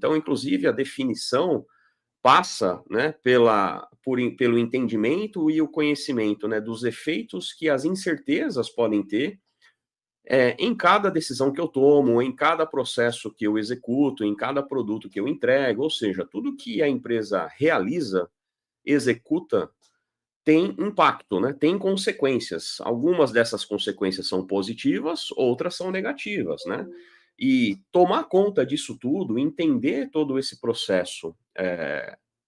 Então, inclusive, a definição passa, né, pelo entendimento e o conhecimento, né, dos efeitos que as incertezas podem ter em cada decisão que eu tomo, em cada processo que eu executo, em cada produto que eu entrego, ou seja, tudo que a empresa realiza, executa, tem impacto, né? Tem consequências. Algumas dessas consequências são positivas, outras são negativas, né? E tomar conta disso tudo, entender todo esse processo,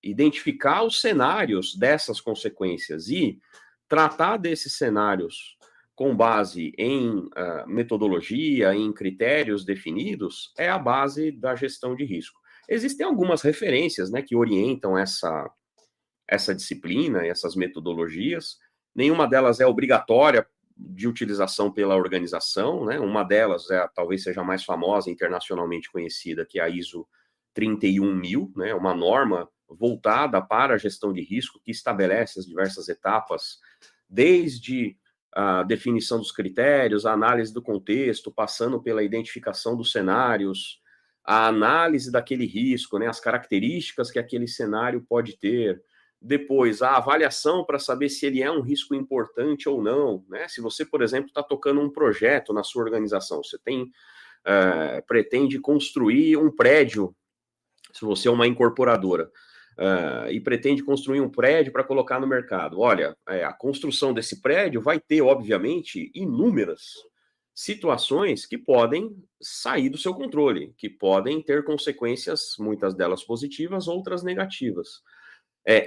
identificar os cenários dessas consequências e tratar desses cenários com base em metodologia, em critérios definidos, é a base da gestão de risco. Existem algumas referências, né, que orientam essa disciplina, essas metodologias. Nenhuma delas é obrigatória de utilização pela organização, né? Uma delas talvez seja a mais famosa, internacionalmente conhecida, que é a ISO 31000, né? Uma norma voltada para a gestão de risco que estabelece as diversas etapas, desde a definição dos critérios, a análise do contexto, passando pela identificação dos cenários, a análise daquele risco, né? As características que aquele cenário pode ter, depois a avaliação para saber se ele é um risco importante ou não, né? Se você, por exemplo, está tocando um projeto na sua organização, você pretende construir um prédio, se você é uma incorporadora, e pretende construir um prédio para colocar no mercado. Olha, a construção desse prédio vai ter, obviamente, inúmeras situações que podem sair do seu controle, que podem ter consequências, muitas delas positivas, outras negativas.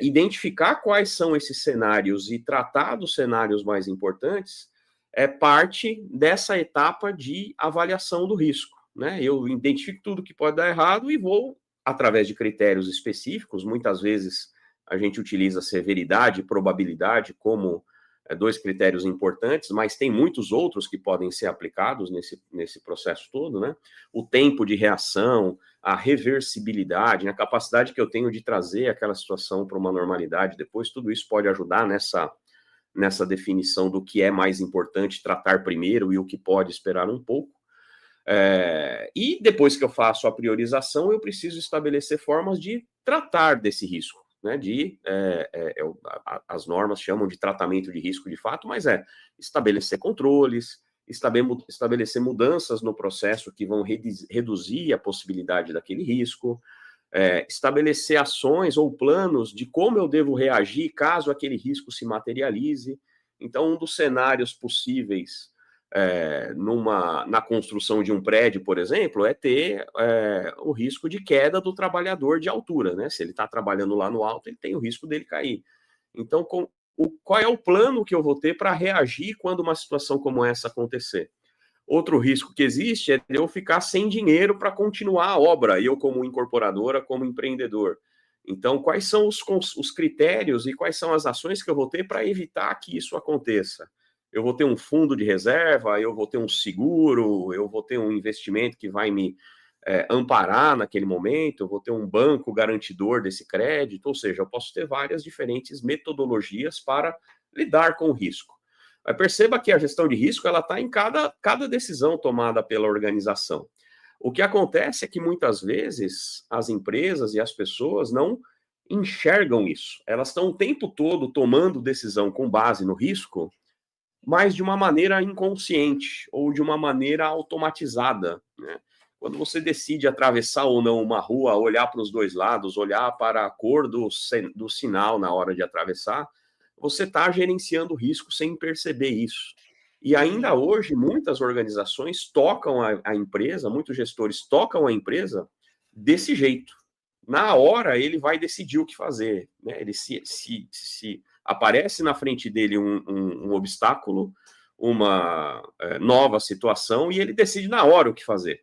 Identificar quais são esses cenários e tratar dos cenários mais importantes é parte dessa etapa de avaliação do risco, né? Eu identifico tudo que pode dar errado e vou, através de critérios específicos, muitas vezes a gente utiliza severidade e probabilidade como dois critérios importantes, mas tem muitos outros que podem ser aplicados nesse processo todo, né? O tempo de reação, a reversibilidade, a capacidade que eu tenho de trazer aquela situação para uma normalidade depois, tudo isso pode ajudar nessa definição do que é mais importante tratar primeiro e o que pode esperar um pouco. E depois que eu faço a priorização, eu preciso estabelecer formas de tratar desse risco, né? As normas chamam de tratamento de risco de fato, mas estabelecer controles, estabelecer mudanças no processo que vão reduzir a possibilidade daquele risco, estabelecer ações ou planos de como eu devo reagir caso aquele risco se materialize. Então, um dos cenários possíveis na construção de um prédio, por exemplo, é ter o risco de queda do trabalhador de altura, né? Se ele está trabalhando lá no alto, ele tem o risco dele cair. Então, qual é o plano que eu vou ter para reagir quando uma situação como essa acontecer? Outro risco que existe é eu ficar sem dinheiro para continuar a obra, eu como incorporadora, como empreendedor. Então, quais são os critérios e quais são as ações que eu vou ter para evitar que isso aconteça? Eu vou ter um fundo de reserva, eu vou ter um seguro, eu vou ter um investimento que vai me amparar naquele momento, eu vou ter um banco garantidor desse crédito, ou seja, eu posso ter várias diferentes metodologias para lidar com o risco. Mas perceba que a gestão de risco ela está em cada decisão tomada pela organização. O que acontece é que muitas vezes as empresas e as pessoas não enxergam isso. Elas estão o tempo todo tomando decisão com base no risco, mas de uma maneira inconsciente ou de uma maneira automatizada, né? Quando você decide atravessar ou não uma rua, olhar para os dois lados, olhar para a cor do sinal na hora de atravessar, você está gerenciando o risco sem perceber isso. E ainda hoje, muitas organizações tocam a empresa, muitos gestores tocam a empresa desse jeito. Na hora, ele vai decidir o que fazer, né? Ele se aparece na frente dele um obstáculo, uma nova situação, e ele decide na hora o que fazer.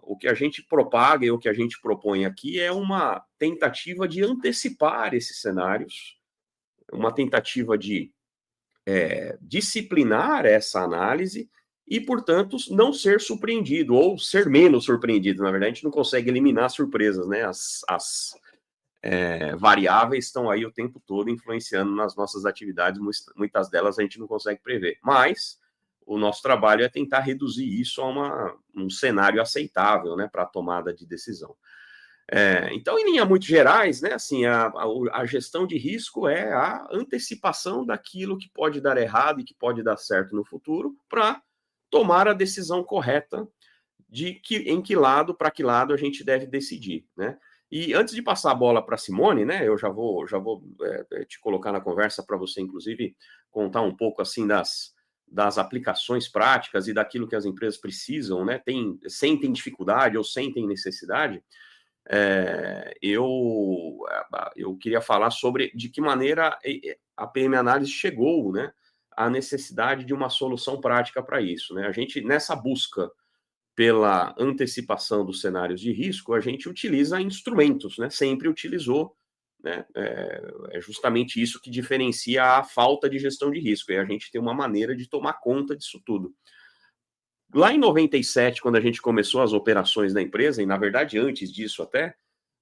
O que a gente propaga e o que a gente propõe aqui é uma tentativa de antecipar esses cenários, uma tentativa de disciplinar essa análise e, portanto, não ser surpreendido ou ser menos surpreendido. Na verdade, a gente não consegue eliminar surpresas, né? As variáveis estão aí o tempo todo influenciando nas nossas atividades, muitas delas a gente não consegue prever. Mas o nosso trabalho é tentar reduzir isso a um cenário aceitável, né, para a tomada de decisão. Então, em linhas muito gerais, né, assim, a gestão de risco é a antecipação daquilo que pode dar errado e que pode dar certo no futuro para tomar a decisão correta para que lado a gente deve decidir, né? E antes de passar a bola para Simone, né, eu já vou te colocar na conversa para você, inclusive, contar um pouco assim das aplicações práticas e daquilo que as empresas precisam, né? Sentem dificuldade ou sentem necessidade. Eu queria falar sobre de que maneira a PM Análise chegou, né, à necessidade de uma solução prática para isso, né? A gente, nessa busca pela antecipação dos cenários de risco, a gente utiliza instrumentos, né? Sempre utilizou, né? É justamente isso que diferencia a falta de gestão de risco, e a gente tem uma maneira de tomar conta disso tudo. Lá em 97, quando a gente começou as operações da empresa, e na verdade antes disso até,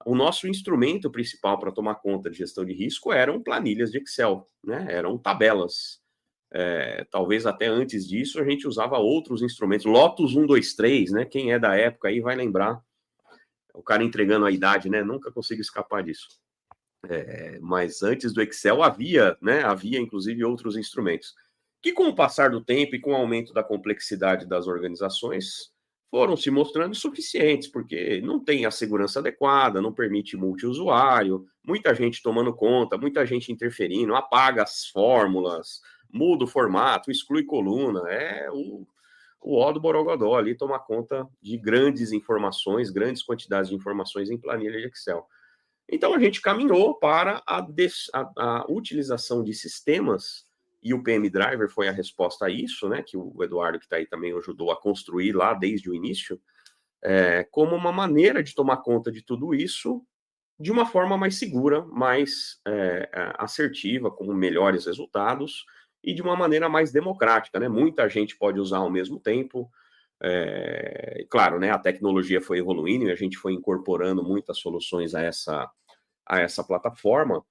o nosso instrumento principal para tomar conta de gestão de risco eram planilhas de Excel, né? Eram tabelas. Talvez até antes disso a gente usava outros instrumentos, Lotus 123, né? Quem é da época aí vai lembrar, o cara entregando a idade, né? Nunca consigo escapar disso. Mas antes do Excel havia inclusive outros instrumentos, que com o passar do tempo e com o aumento da complexidade das organizações, foram se mostrando insuficientes, porque não tem a segurança adequada, não permite multiusuário, muita gente tomando conta, muita gente interferindo, apaga as fórmulas, muda o formato, exclui coluna, o ó do Borogodó ali tomar conta de grandes informações, grandes quantidades de informações em planilha de Excel. Então a gente caminhou para a utilização de sistemas, e o PM Driver foi a resposta a isso, né, que o Eduardo, que está aí, também ajudou a construir lá desde o início, como uma maneira de tomar conta de tudo isso de uma forma mais segura, mais assertiva, com melhores resultados, e de uma maneira mais democrática, né? Muita gente pode usar ao mesmo tempo. Claro, né, a tecnologia foi evoluindo e a gente foi incorporando muitas soluções a essa plataforma,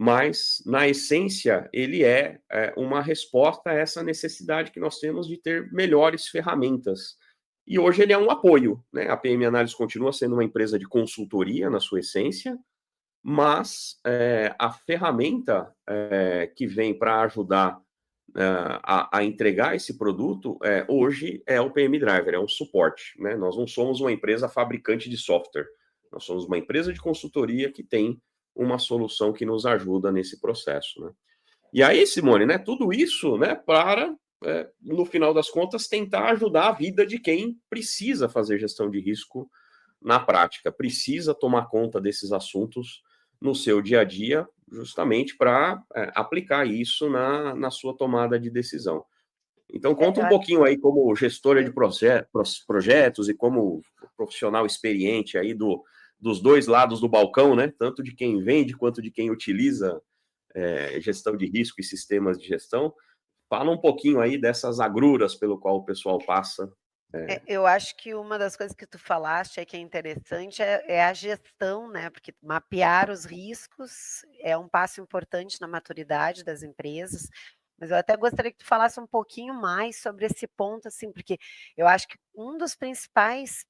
mas, na essência, ele é uma resposta a essa necessidade que nós temos de ter melhores ferramentas. E hoje ele é um apoio, né? A PM Análise continua sendo uma empresa de consultoria na sua essência, mas a ferramenta que vem para ajudar a entregar esse produto hoje é o PM Driver, é um suporte, né? Nós não somos uma empresa fabricante de software, nós somos uma empresa de consultoria que tem uma solução que nos ajuda nesse processo, né? E aí, Simone, né, tudo isso, né, para, no final das contas, tentar ajudar a vida de quem precisa fazer gestão de risco na prática, precisa tomar conta desses assuntos no seu dia a dia, justamente para aplicar isso na sua tomada de decisão. Então, conta um pouquinho aí como gestora de projetos e como profissional experiente aí dos dois lados do balcão, né? Tanto de quem vende quanto de quem utiliza gestão de risco e sistemas de gestão. Fala um pouquinho aí dessas agruras pelo qual o pessoal passa. Eu acho que uma das coisas que tu falaste que é interessante é a gestão, né? Porque mapear os riscos é um passo importante na maturidade das empresas. Mas eu até gostaria que tu falasse um pouquinho mais sobre esse ponto, assim, porque eu acho que um dos principais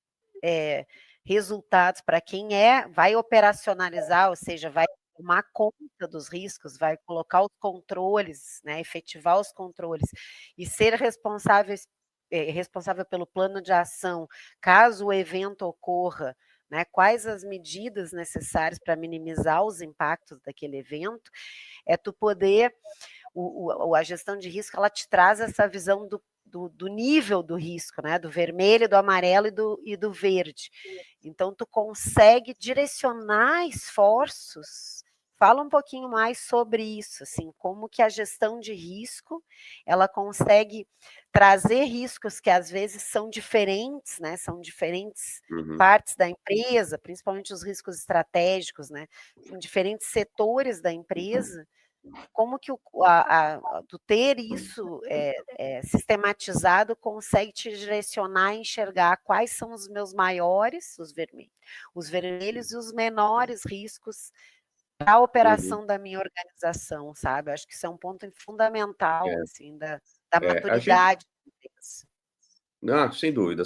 resultados para quem vai operacionalizar, ou seja, vai tomar conta dos riscos, vai colocar os controles, né, efetivar os controles e ser responsável pelo plano de ação, caso o evento ocorra, né, quais as medidas necessárias para minimizar os impactos daquele evento, tu poder, a gestão de risco, ela te traz essa visão do nível do risco, né, do vermelho, do amarelo e do verde. Então, tu consegue direcionar esforços. Fala um pouquinho mais sobre isso, assim, como que a gestão de risco, ela consegue trazer riscos que às vezes são diferentes, né? São diferentes partes da empresa, principalmente os riscos estratégicos, né? Em diferentes setores da empresa. Como que tu ter isso sistematizado consegue te direcionar e enxergar quais são os meus maiores, os vermelhos e os menores riscos para a operação da minha organização, sabe? Acho que isso é um ponto fundamental, assim, da A gente, maturidade. Ah, sem dúvida.